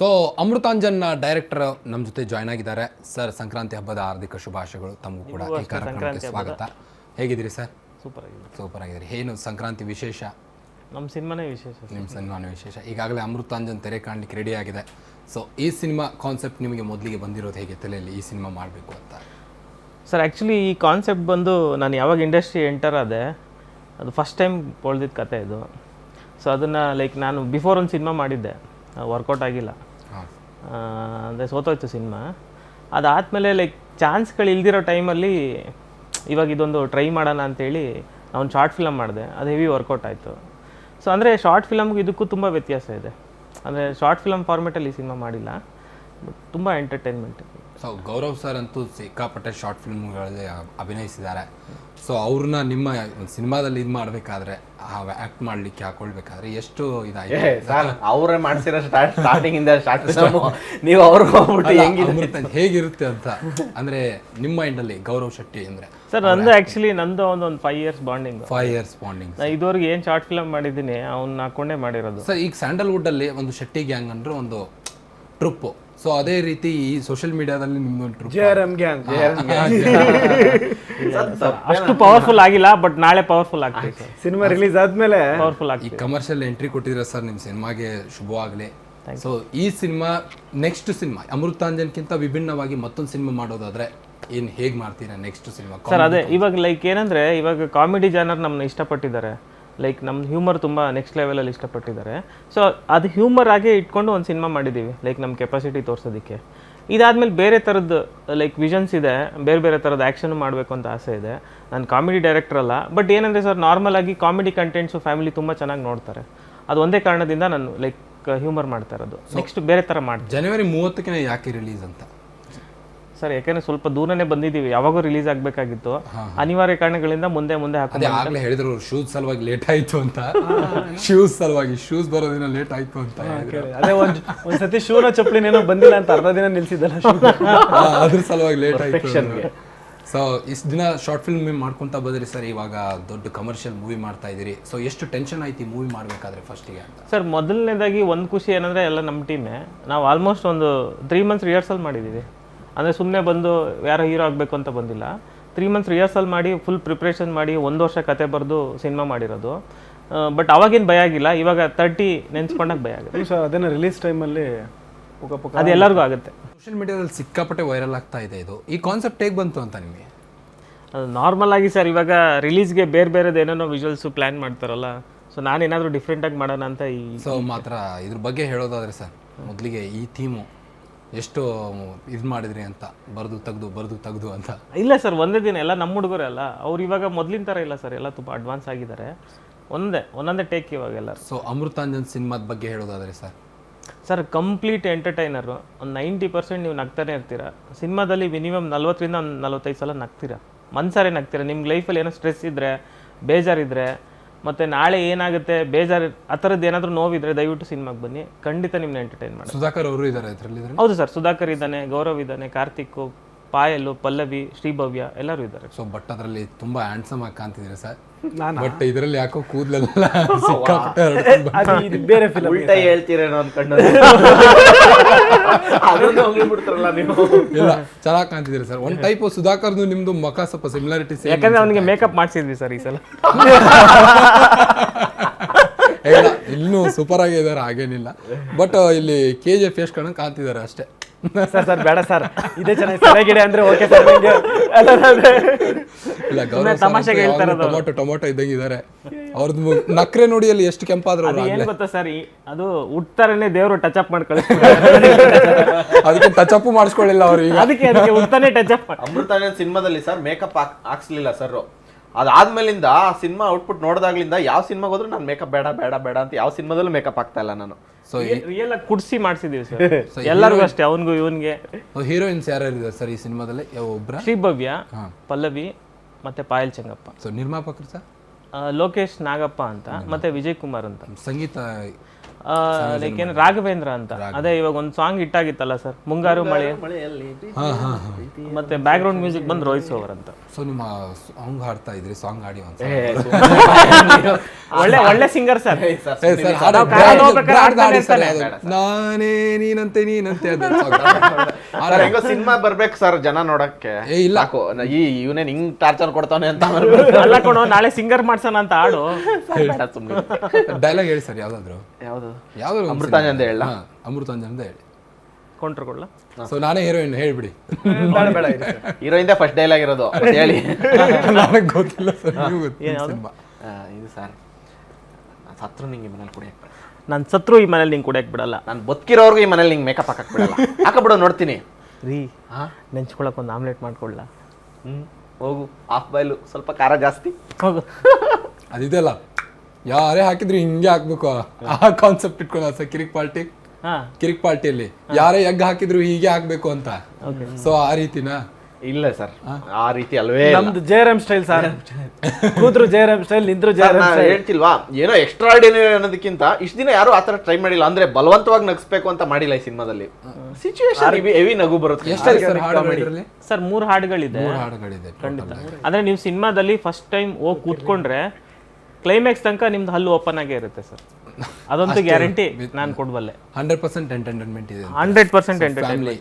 So Amrutanjan director ನಮ್ಮ ಜೊತೆ join ಆಗಿದ್ದಾರೆ. ಸರ್, ಸಂಕ್ರಾಂತಿ ಹಬ್ಬದ ಹಾರ್ದಿಕ ಶುಭಾಶಯಗಳು ತಮಗೂ ಕೂಡ ಈ ಕಾರ್ಯಕ್ರಮಕ್ಕೆ ಸ್ವಾಗತ. ಹೇಗಿದ್ದೀರಿ ಸರ್? ಸೂಪರ್ ಆಗಿದ್ದೀರಿ. ಏನು ಸಂಕ್ರಾಂತಿ ವಿಶೇಷ? ನಮ್ಮ ಸಿನಿಮಾನೇ ವಿಶೇಷ. ನಿಮ್ಮ ಸಿನಿಮಾನೇ ವಿಶೇಷ. ಈಗಾಗಲೇ ಅಮೃತಾಂಜನ್ ತೆರೆ ಕಾಣಲಿಕ್ಕೆ ರೆಡಿ ಆಗಿದೆ. ಸೊ ಈ ಸಿನಿಮಾ ಕಾನ್ಸೆಪ್ಟ್ ನಿಮಗೆ ಮೊದಲಿಗೆ ಬಂದಿರೋದು ಹೇಗೆ ತಲೆಯಲ್ಲಿ ಈ ಸಿನಿಮಾ ಮಾಡಬೇಕು ಅಂತ? ಸರ್, ಆ್ಯಕ್ಚುಲಿ ಈ ಕಾನ್ಸೆಪ್ಟ್ ಬಂದು ನಾನು ಯಾವಾಗ ಇಂಡಸ್ಟ್ರಿ ಎಂಟರ್ ಆದೆ ಅದು ಫಸ್ಟ್ ಟೈಮ್ ಪೊಳ್ದಿದ್ದ ಕತೆ ಇದು. ಸೊ ಅದನ್ನು ನಾನು ಬಿಫೋರ್ ಒಂದು ಸಿನಿಮಾ ಮಾಡಿದ್ದೆ, ವರ್ಕೌಟ್ ಆಗಿಲ್ಲ, ಅಂದರೆ ಸೋತೋಯ್ತು ಸಿನಿಮಾ. ಅದಾದಮೇಲೆ ಚಾನ್ಸ್ಗಳು ಇಲ್ದಿರೋ ಟೈಮಲ್ಲಿ ಇವಾಗ ಇದೊಂದು ಟ್ರೈ ಮಾಡೋಣ ಅಂತೇಳಿ ನಾನು ಶಾರ್ಟ್ ಫಿಲಮ್ ಮಾಡಿದೆ. ಅದು ಹೆವಿ ವರ್ಕೌಟ್ ಆಯಿತು. ಸೊ ಅಂದರೆ ಶಾರ್ಟ್ ಫಿಲಮ್ಗೆ ಇದಕ್ಕೂ ತುಂಬ ವ್ಯತ್ಯಾಸ ಇದೆ. ಅಂದರೆ ಶಾರ್ಟ್ ಫಿಲಮ್ ಫಾರ್ಮೆಟಲ್ಲಿ ಸಿನಿಮಾ ಮಾಡಿಲ್ಲ, ಬಟ್ ತುಂಬ ಎಂಟರ್ಟೈನ್ಮೆಂಟ್. ಸೊ ಗೌರವ್ ಸರ್ ಅಂತೂ ಸಿಕ್ಕಾಪಟ್ಟೆ ಶಾರ್ಟ್ ಫಿಲ್ಮ್ಗಳಲ್ಲಿ ಅಭಿನಯಿಸಿದ್ದಾರೆ. ಸೊ ಅವ್ರನ್ನ ನಿಮ್ಮ ಸಿನಿಮಾದಲ್ಲಿ ಇದು ಮಾಡಬೇಕಾದ್ರೆ, ಆ್ಯಕ್ಟ್ ಮಾಡಲಿಕ್ಕೆ ಹಾಕೊಳ್ಬೇಕಾದ್ರೆ ಎಷ್ಟು ಇದಾಯಿತು ಸರ್? ಅವರೇ ಮಾಡ್ಸಿರೋ ಸ್ಟಾರ್ಟಿಂಗಿಂದ ಶಾರ್ಟ್ ಫಿಲಮ್, ನೀವು ಅವ್ರಿಗೆ ಹೋಗ್ಬಿಟ್ಟು ಹೆಂಗಿದೆ ಹೇಗಿರುತ್ತೆ ಅಂತ ಅಂದರೆ ನಿಮ್ಮ ಮೈಂಡಲ್ಲಿ ಗೌರವ್ ಶೆಟ್ಟಿ ಅಂದರೆ? ಸರ್, ನಂದು ಆ್ಯಕ್ಚುಲಿ ನಂದು ಒಂದು 5 years ಬಾಂಡಿಂಗ್. 5 years bonding. ನಾನು ಇದುವರೆಗೆ ಏನು ಶಾರ್ಟ್ ಫಿಲಮ್ ಮಾಡಿದ್ದೀನಿ ಅವ್ನ ಹಾಕೊಂಡೇ ಮಾಡಿರೋದು. ಸರ್, ಈಗ ಸ್ಯಾಂಡಲ್ವುಡ್ಡಲ್ಲಿ ಒಂದು ಶೆಟ್ಟಿ ಗ್ಯಾಂಗ್ ಅಂದ್ರೆ ಒಂದು ಟ್ರುಪ್ಪು. ಸೊ ಅದೇ ರೀತಿ ಈ ಸೋಷಿಯಲ್ ಮೀಡಿಯಾದಲ್ಲಿ ನಿಮ್ದೊಂದು ಟ್ರುಪ್ ಅಷ್ಟು ಪವರ್ಫುಲ್ ಆಗಿಲ್ಲ, ಬಟ್ ನಾಳೆ ಪವರ್ಫುಲ್ ಆಗ್ತದೆ. ಸಿನಿಮಾ ರಿಲೀಸ್ ಆದ್ಮೇಲೆ ಪವರ್ಫುಲ್ ಈ ಆಗ್ತದೆ. ಕಮರ್ಷಿಯಲ್ ಎಂಟ್ರಿ ಕೊಟ್ಟಿದ್ರೆ ಸರ್, ನಿಮ್ಮ ಸಿನಿಮಾಗೆ ಶುಭವಾಗಲಿ. ಸೊ ಈ ಸಿನಿಮಾ ನೆಕ್ಸ್ಟ್ ಸಿನಿಮಾ ಅಮೃತಾಂಜನ್ಕಿಂತ ವಿಭಿನ್ನವಾಗಿ ಮತ್ತೊಂದು ಸಿನಿಮಾ ಮಾಡೋದಾದ್ರೆ ಏನು ಹೇಗೆ ಮಾಡ್ತೀರಾ ನೆಕ್ಸ್ಟ್ ಸಿನಿಮಾ? ಸರ್, ಅದೇ ಇವಾಗ ಏನಂದ್ರೆ ಇವಾಗ ಕಾಮಿಡಿ ಜಾನರ್ ನಮ್ಮನ್ನ ಇಷ್ಟಪಟ್ಟಿದ್ದಾರೆ. ನಮ್ಮ ಹ್ಯೂಮರ್ ತುಂಬ ನೆಕ್ಸ್ಟ್ ಲೆವೆಲಲ್ಲಿ ಇಷ್ಟಪಟ್ಟಿದ್ದಾರೆ. ಸೊ ಅದು ಹ್ಯೂಮರ್ ಆಗೇ ಇಟ್ಕೊಂಡು ಒಂದು ಸಿನಿಮಾ ಮಾಡಿದ್ದೀವಿ, ನಮ್ಮ ಕೆಪಾಸಿಟಿ ತೋರಿಸೋದಕ್ಕೆ. ಇದಾದ್ಮೇಲೆ ಬೇರೆ ಥರದ್ದು ವಿಷನ್ಸ್ ಇದೆ, ಬೇರೆ ಬೇರೆ ಥರದ ಆ್ಯಕ್ಷನ್ ಮಾಡಬೇಕು ಅಂತ ಆಸೆ ಇದೆ. ನಾನು ಕಾಮಿಡಿ ಡೈರೆಕ್ಟರ್ ಅಲ್ಲ, ಬಟ್ ಏನಂದರೆ ಸರ್, ನಾರ್ಮಲ್ ಆಗಿ ಕಾಮಿಡಿ ಕಂಟೆಂಟ್ಸು ಫ್ಯಾಮಿಲಿ ತುಂಬ ಚೆನ್ನಾಗಿ ನೋಡ್ತಾರೆ. ಅದು ಒಂದೇ ಕಾರಣದಿಂದ ನಾನು ಹ್ಯೂಮರ್ ಮಾಡ್ತಾ ಇರೋದು. ನೆಕ್ಸ್ಟ್ ಬೇರೆ ಥರ ಮಾಡ್ತೀನಿ. ಜನವರಿ 30ಕ್ಕೆ ಯಾಕೆ ರಿಲೀಸ್ ಅಂತ? ಸರ್, ಯಾಕೆಂದ್ರೆ ಸ್ವಲ್ಪ ದೂರನೇ ಬಂದಿದ್ದೀವಿ, ಯಾವಾಗೂ ರಿಲೀಸ್ ಆಗಬೇಕಾಗಿತ್ತು. ಅನಿವಾರ್ಯ ಕಾರಣಗಳಿಂದ ಮುಂದೆ ಹಾಕಿ ಆಗ್ಲೇ ಹೇಳಿದ್ರು ಶೂಸ್ ಸಲುವಾಗಿ ಲೇಟ್ ಆಯ್ತು ಅಂತ. ಶೂಸ್ ಬರೋದಿನ ಲೇಟ್ ಆಯ್ತು ಅಂತ ಅದೇ ಒಂದ್ಸತಿ ಶೂನ ಚಪ್ಪಲಿನೇನೋ ಬಂದಿಲ್ಲ ಅಂತ ಅರ್ಧ ದಿನ ನಿಲ್ಸಿದ್ದಲ್ಲ, ಅದ್ರ ಸಲುವಾಗಿ ಲೇಟ್ ಆಯ್ತು. ಸೊ ಇಷ್ಟು ದಿನ ಶಾರ್ಟ್ ಫಿಲ್ಮ್ ಮಾಡ್ಕೊಂತ ಬಂದ್ರಿ ಸರ್, ಇವಾಗ ದೊಡ್ಡ ಕಮರ್ಷಿಯಲ್ ಮೂವಿ ಮಾಡ್ತಾ ಇದ್ದೀರಿ. ಸೊ ಎಷ್ಟು ಟೆನ್ಷನ್ ಆಯ್ತು ಈ ಮೂವಿ ಮಾಡಬೇಕಾದ್ರೆ ಫಸ್ಟಿಗೆ ಅಂತ? ಸರ್, ಮೊದಲನೇದಾಗಿ ಒಂದು ಖುಷಿ ಏನಂದರೆ ಎಲ್ಲ ನಮ್ಮ ಟೀಮೇ ನಾವು ಆಲ್ಮೋಸ್ಟ್ ಒಂದು 3 months ರಿಹರ್ಸಲ್ ಮಾಡಿದ್ದೀವಿ. ಅಂದರೆ ಸುಮ್ಮನೆ ಬಂದು ಯಾರೋ ಹೀರೋ ಆಗಬೇಕು ಅಂತ ಬಂದಿಲ್ಲ. 3 months ರಿಹರ್ಸಲ್ ಮಾಡಿ ಫುಲ್ ಪ್ರಿಪ್ರೇಷನ್ ಮಾಡಿ 1 ವರ್ಷ ಕತೆ ಬರೆದು ಸಿನಿಮಾ ಮಾಡಿರೋದು. ಬಟ್ ಅವಾಗೇನು ಭಯ ಆಗಿಲ್ಲ, ಇವಾಗ 30 ನೆನ್ಸ್ಕೊಂಡಾಗ ಭಯ ಆಗುತ್ತೆ. ಸೊ ಅದನ್ನು ರಿಲೀಸ್ ಟೈಮಲ್ಲಿ ಅದು ಎಲ್ಲರಿಗೂ ಆಗುತ್ತೆ. ಸೋಷಿಯಲ್ ಮೀಡಿಯಾದಲ್ಲಿ ಸಿಕ್ಕಾಪಟ್ಟೆ ವೈರಲ್ ಆಗ್ತಾ ಇದೆ ಇದು. ಈ ಕಾನ್ಸೆಪ್ಟ್ ಹೇಗೆ ಬಂತು ಅಂತ ನಿಮಗೆ? ಅದು ನಾರ್ಮಲ್ ಆಗಿ ಸರ್, ಇವಾಗ ರಿಲೀಸ್ಗೆ ಬೇರೆ ಏನೇನೋ ವಿಜುವಲ್ಸು ಪ್ಲ್ಯಾನ್ ಮಾಡ್ತಾರಲ್ಲ. ಸೊ ನಾನೇನಾದರೂ ಡಿಫ್ರೆಂಟಾಗಿ ಮಾಡೋಣ ಅಂತ ಸೊ ಮಾತ್ರ ಇದ್ರ ಬಗ್ಗೆ ಹೇಳೋದಾದ್ರೆ ಸರ್, ಮೊದಲಿಗೆ ಈ ಥೀಮು ಎಷ್ಟು ಇದು ಮಾಡಿದ್ರಿ ಅಂತ, ಬರೆದು ತೆಗೆದು ಅಂತ? ಇಲ್ಲ ಸರ್, ಒಂದೇ ದಿನ ಎಲ್ಲ ನಮ್ಮ ಹುಡುಗರೇ ಅಲ್ಲ, ಅವ್ರು ಇವಾಗ ಮೊದಲಿನ ಥರ ಇಲ್ಲ ಸರ್, ಎಲ್ಲ ತುಂಬ ಅಡ್ವಾನ್ಸ್ ಆಗಿದ್ದಾರೆ. ಒಂದೊಂದೇ ಟೇಕ್ ಇವಾಗೆಲ್ಲ. ಸೊ ಅಮೃತಾಂಜನ್ ಸಿನಿಮಾದ ಬಗ್ಗೆ ಹೇಳೋದಾದ್ರೆ ಸರ್, ಕಂಪ್ಲೀಟ್ ಎಂಟರ್ಟೈನರು. ಒಂದು 90% ನೀವು ನಗ್ತಾನೆ ಇರ್ತೀರ. ಸಿನಿಮಾದಲ್ಲಿ ಮಿನಿಮಮ್ 40ರಿಂದ 45 ಸಲ ನಗ್ತೀರಾ, ಮನ್ಸಾರೆ ನಗ್ತೀರಾ. ನಿಮ್ಮ ಲೈಫಲ್ಲಿ ಏನೋ ಸ್ಟ್ರೆಸ್ ಇದ್ದರೆ, ಬೇಜಾರಿದ್ದರೆ, ಮತ್ತು ನಾಳೆ ಏನಾಗುತ್ತೆ ಬೇಜಾರು ಆ ಥರದ್ದು ಏನಾದರೂ ನೋವಿದ್ರೆ ದಯವಿಟ್ಟು ಸಿನಿಮಾಗೆ ಬನ್ನಿ, ಖಂಡಿತ ನಿಮ್ಮನ್ನ ಎಂಟರ್ಟೈನ್ ಮಾಡಿ. ಸುಧಾಕರ್ ಅವರು ಇದ್ದಾರೆ ಇದರಲ್ಲಿ? ಹೌದು ಸರ್, ಸುಧಾಕರ್ ಇದ್ದಾನೆ, ಗೌರವ್ ಇದ್ದಾನೆ, ಕಾರ್ತಿಕ್, ಪಾಯಲ್, ಪಲ್ಲವಿ, ಶ್ರೀಭವ್ಯ ಎಲ್ಲರೂ ಇದ್ದಾರೆ. ಸೊ ಬಟ್ ಅದರಲ್ಲಿ ತುಂಬಾ ಹ್ಯಾಂಡ್ಸಮ್ ಆಗಿ ಕಾಣ್ತಿದ್ದೀರಿ ಸರ್. ಬಟ್ ಇದರಲ್ಲಿ ಯಾಕೋ ಕೂದಲೆಲ್ಲ ಬೇರೆ ಫಿಲಮ್ ಉಲ್ಟಾ ಹೇಳ್ತೀರೇನೋ ಅನ್ಕೊಂಡು ಬಿಡ್ತಾರಲ್ಲ ನೀವು. ಇಲ್ಲ, ಚೆನ್ನಾಗಿ ಕಾಣ್ತಿದ್ದೀರಿ ಸರ್. ಒಂದು ಟೈಪ್ ಸುಧಾಕರ್ದು ನಿಮ್ದು ಮುಖ ಸ್ವಲ್ಪ ಸಿಮಿಲಾರಿಟೀಸ್. ಯಾಕಂದ್ರೆ ಅವನಿಗೆ ಮೇಕಪ್ ಮಾಡಿಸಿದ್ವಿ ಸರ್ ಈ ಸಲ. ಇಲ್ಲ, ಇನ್ನೂ ಸೂಪರ್ ಆಗಿದ್ದಾರೆ, ಹಾಗೇನಿಲ್ಲ. ಬಟ್ ಇಲ್ಲಿ KGF ಎಷ್ಟು ಕಣ ಕಾಣ್ತಿದ್ದಾರೆ ಅಷ್ಟೇ. ಸರ್ ಬೇಡ ಸರ್, ಇದೇ ಚೆನ್ನಾಗಿದೆ ಅಂದ್ರೆ ಓಕೆ ಸರ್. ಇಲ್ಲ, ಗೌರವ್ ಟೊಮೊಟೊ ಇದ್ದಂಗಿದ್ದಾರೆ. ಅವ್ರದ್ದು ನಕ್ರೆ ನೋಡಿ ಅಲ್ಲಿ ಎಷ್ಟು ಕೆಂಪಾದ್ರು. ಏನ್ ಗೊತ್ತಾ ಸರ್, ಅದು ಉಟ್ತಾರನೆ ದೇವರು ಟಚ್ ಅಪ್ ಮಾಡಿ ಕಳಿಸ್ತಾರೆ, ಅದಕ್ಕೆ ಟಚ್ ಅಪ್ ಮಾಡಿಸ್ಕೊಳ್ಳಿಲ್ಲ ಅವ್ರಿಗೆ. ಅದಕ್ಕೆ ಉಟ್ತಾನೆ ಟಚ್ ಅಪ್. ಅಮೃತಾಂಜನ್ ಸಿನಿಮಾದಲ್ಲಿ ಸರ್ ಮೇಕಪ್ ಹಾಕ್ಸ್ಲಿಲ್ಲ ಸರ್. ಅದಾದ್ಮೇಲಿಂದ ಆ ಸಿನಿಮಾ ಔಟ್ಪುಟ್ ನೋಡಿದಾಗ್ಲಿಂದ ಯಾವ ಸಿನಿಮಾಗೆ ಹೋದ್ರು ನಾನು ಮೇಕಪ್ ಬೇಡ ಅಂತ ಯಾವ ಸಿನಿಮಾದಲ್ಲೂ ಮೇಕಪ್ ಆಗ್ತಾ ಇಲ್ಲ ನಾನು. ಸೊ ರಿಯಲ್ ಆಗಿ ಕುಡ್ಸಿ ಮಾಡಿಸಿದೀವಿ ಸರ್ ಎಲ್ಲರಿಗೂ ಅಷ್ಟೇ, ಅವನಿಗೂ ಇವನ್ಗೆ. ಹೀರೋಯಿನ್ಸ್ ಯಾರ್ಯಾರಿದ್ದಾರೆ ಸರ್ ಈ ಸಿನಿಮಾದಲ್ಲಿ? ಒಬ್ರ ಶ್ರೀಭವ್ಯ, ಪಲ್ಲವಿ ಮತ್ತೆ ಪಾಯಲ್ ಚೆಂಗಪ್ಪ. ಸೊ ನಿರ್ಮಾಪಕರು ಸರ್ ಲೋಕೇಶ್ ನಾಗಪ್ಪ ಅಂತ ಮತ್ತೆ ವಿಜಯ್ ಕುಮಾರ್ ಅಂತ. ಸಂಗೀತ ಏನು ರಾಘವೇಂದ್ರ ಅಂತ. ಅದೇ ಇವಾಗ ಒಂದು ಸಾಂಗ್ ಹಿಟ್ಟಾಗಿತ್ತಲ್ಲ ಸರ್, ಮುಂಗಾರು ಮಳೆ. ಮತ್ತೆ ಬ್ಯಾಕ್ ಗ್ರೌಂಡ್ ಮ್ಯೂಸಿಕ್ ಬಂದು ರೋಹಿತ್ ಸೋವರ್ ಅಂತ. ಸೊ ನಿಮ್ಮ ಸಾಂಗ್ ಹಾಡ್ತಾ ಇದ್ರಿ, ಸಾಂಗ್ ಹಾಡಿ ಒಳ್ಳೆ ಸಿಂಗರ್ ಸರ್. ಏ ಸರ್ ಹಾಡು ನಾವು ಬ್ರ್ಯಾಡ್- ಕಾರಲ್ಲಿ ಹೋಗ್ಬೇಕಾದ್ರೆ ಬ್ರ್ಯಾಡ್ ಹಾಡ್ತಾನೆ ಹಾಡಿ ಸರ್ ಇರ್ತಾನೆ. ಅದು. ನಾನೇ ನೀನಂತೆ ಅದು song. ಸರ್ ಹೆಂಗೋ ಸಿನಿಮಾ ಬರ್ಬೇಕು ಸರ್ ಜನ ನೋಡಕ್ಕೆ. ಏ ಇಲ್ಲ. ಸಾಕು ಇವನೇನ್ ಹಿಂಗ್ ಟಾರ್ಚರ್ ಕೊಡ್ತಾನೆ ಅಂತ ಅಲ್ಲ ಕಣೋ, ನಾಳೆ ಸಿಂಗರ್ ಮಾಡ್ಸೋಣ ಅಂತ ಹಾಡು. ಸುಮ್ಮನೆ. ಡೈಲಾಗ್ ಹೇಳಿ ಸರ್ ಯಾವ್ದಾದ್ರು ಯಾವ್ದು ಯಾವ್ದಾದ್ರು ಅಮೃತಾಂಜನ್ ಹೇಳ ಅಮೃತಾಂಜನ್ ಹೇಳಿ. ಕೊಂಟ್ರು ಕೊಡ್ಲ? ಸೊ ನಾನೇ ಹೀರೋಯಿನ್ ಹೇಳ್ಬಿಡಿ. ಹೀರೋಯಿಂದ ಫಸ್ಟ್ ಡೈಲಾಗ್ ಇರೋದು ಮತ್ತೆ ಹೇಳಿ. ನನಗೆ ಗೊತ್ತಿಲ್ಲ ಸರ್, ನೀವು ಯಾವ್ದು? ಸಿನಿಮಾ ಇದು ಸರ್ ಸತ್ರು ನಿಂಗೆ ಮನೇಲಿ ಕುಡಿಯಕ್ ಬಿಡಲ್ಲ. ನಾನು ಸತ್ರು ಈ ಮನೇಲಿ ನಿಂಗೆ ಕುಡಿಯಕ್ಕೆ ಬಿಡಲ್ಲ. ನಾನು ಬದುಕಿರೋರ್ಗು ಈ ಮನೇಲಿ ನಿಂಗೆ ಮೇಕಪ್ ಹಾಕಕ್ ಬಿಡಲ್ಲ. ಹಾಕಬಿಡು ನೋಡ್ತೀನಿ. ರೀ ಹಾ ನೆಂಚ್ಕೊಳಕ್ಕೆ ಒಂದು ಆಮ್ಲೆಟ್ ಮಾಡ್ಕೊಳ್ಳ? ಹೋಗು ಹಾಫ್ ಬಾಯ್ಲು ಸ್ವಲ್ಪ ಖಾರ ಜಾಸ್ತಿ. ಹೋಗು. ಅದಿದೆಲ್ಲ ಯಾರೇ ಹಾಕಿದ್ರು ಹಿಂಗೆ ಹಾಕ್ಬೇಕು ಆ ಕಾನ್ಸೆಪ್ಟ್ ಇಟ್ಕೊಳ್ಳ ಸರ್. ಕಿರಿಕ್ ಪಾರ್ಟಿಯಲ್ಲಿ ಯಾರೇ ಎಗ್ ಹಾಕಿದ್ರು ಹೀಗೆ ಹಾಕ್ಬೇಕು ಅಂತ. ಸೊ ಆ ರೀತಿನಾ? ಇಲ್ಲ ಸರ್ ಆ ರೀತಿ ಅಲ್ವೇ ಇಲ್ಲ. ನಮ್ದು ಜಯರಾಮ್ ಸ್ಟೈಲ್ ಸರ್. ಕೂತ್ರು ಜಯರಾಮ್ ಸ್ಟೈಲ್, ನಿಂತ್ರು ಸರ್, ಜಯರಾಮ್ ನಾನ್ ಸ್ಟೈಲ್. ಹೇಳ್ತಿಲ್ವಾ ಏನೋ ಎಕ್ಸ್ಟ್ರಾರ್ಡಿನರಿ ಅನ್ನೋದಕ್ಕಿಂತ ಇಷ್ಟ ದಿನ ಯಾರು ಆತರ ಟ್ರೈ ಮಾಡಿಲ್ಲ. ಅಂದ್ರೆ ಬಲವಂತವಾಗಿ ನಗಿಸ್ಬೇಕು ಅಂತ ಮಾಡಿಲ್ಲ ಈ ಸಿನಿಮಾದಲ್ಲಿ. ಸಿಚುವೇಶನ್ ಹೆವಿ ನಗು ಬರುತ್ತೆ. ಎಷ್ಟಾಗಿ ಸರ್ ಹಾಡುಗಳು ಇದರಲ್ಲಿ? ಸರ್ 3 ಹಾಡುಗಳಿದೆ. 3 ಹಾಡುಗಳಿದೆ ಖಂಡಿತ. ಅಂದ್ರೆ ನೀವು ಸಿನಿಮಾದಲ್ಲಿ ಫಸ್ಟ್ ಟೈಮ್ ಹೋಗಿ ಕೂತ್ಕೊಂಡ್ರೆ ಕ್ಲೈಮ್ಯಾಕ್ಸ್ ತನಕ ನಿಮ್ದು ಹಲ್ಲು ಓಪನ್ ಆಗೇ ಇರುತ್ತೆ ಸರ್. ಅದಂತೂ ಗ್ಯಾರಂಟಿ ನಾನು ಕೊಡ್ಬಲ್ಲೆ. 100% ಎಂಟರ್ಟೈನ್ಮೆಂಟ್ ಇದೆ. 100% ಎಂಟರ್ಟೈನ್ಮೆಂಟ್.